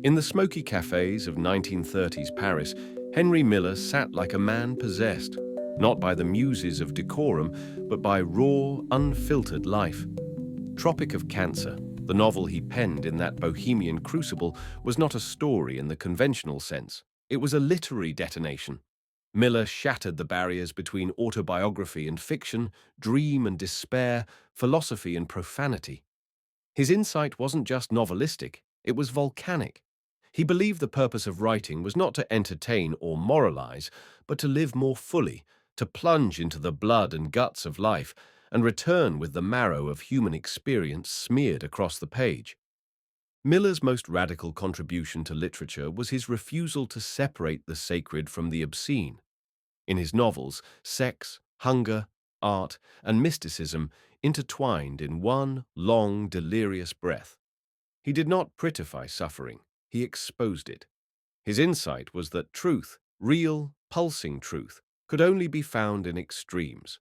In the smoky cafés of 1930s Paris, Henry Miller sat like a man possessed, not by the muses of decorum, but by raw, unfiltered life. Tropic of Cancer, the novel he penned in that bohemian crucible, was not a story in the conventional sense. It was a literary detonation. Miller shattered the barriers between autobiography and fiction, dream and despair, philosophy and profanity. His insight wasn't just novelistic, it was volcanic. He believed the purpose of writing was not to entertain or moralize, but to live more fully, to plunge into the blood and guts of life, and return with the marrow of human experience smeared across the page. Miller's most radical contribution to literature was his refusal to separate the sacred from the obscene. In his novels, sex, hunger, art, and mysticism intertwined in one long, delirious breath. He did not prettify suffering, he exposed it. His insight was that truth, real, pulsing truth, could only be found in extremes.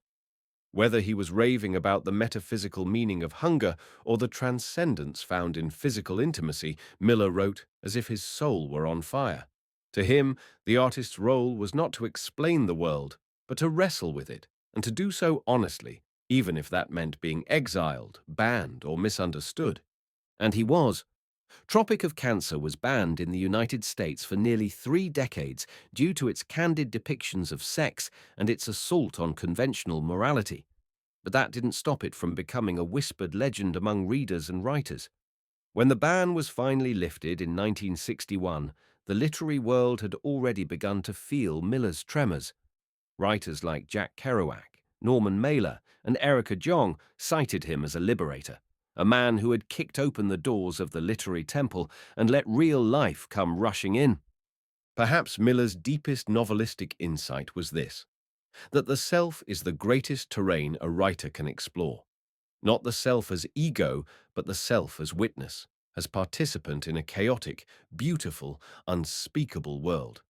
Whether he was raving about the metaphysical meaning of hunger or the transcendence found in physical intimacy, Miller wrote as if his soul were on fire. To him, the artist's role was not to explain the world, but to wrestle with it, and to do so honestly, even if that meant being exiled, banned, or misunderstood. And he was. Tropic of Cancer was banned in the United States for nearly 3 decades due to its candid depictions of sex and its assault on conventional morality. But that didn't stop it from becoming a whispered legend among readers and writers. When the ban was finally lifted in 1961, the literary world had already begun to feel Miller's tremors. Writers like Jack Kerouac, Norman Mailer, and Erica Jong cited him as a liberator, a man who had kicked open the doors of the literary temple and let real life come rushing in. Perhaps Miller's deepest novelistic insight was this: that the self is the greatest terrain a writer can explore. Not the self as ego, but the self as witness, as participant in a chaotic, beautiful, unspeakable world.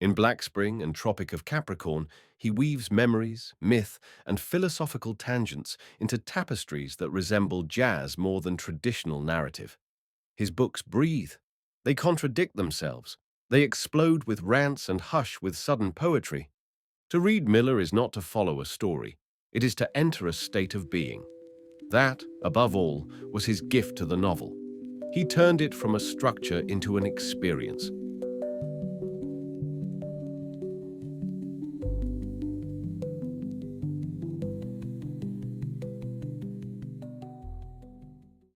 In Black Spring and Tropic of Capricorn, he weaves memories, myth, and philosophical tangents into tapestries that resemble jazz more than traditional narrative. His books breathe. They contradict themselves. They explode with rants and hush with sudden poetry. To read Miller is not to follow a story. It is to enter a state of being. That, above all, was his gift to the novel. He turned it from a structure into an experience,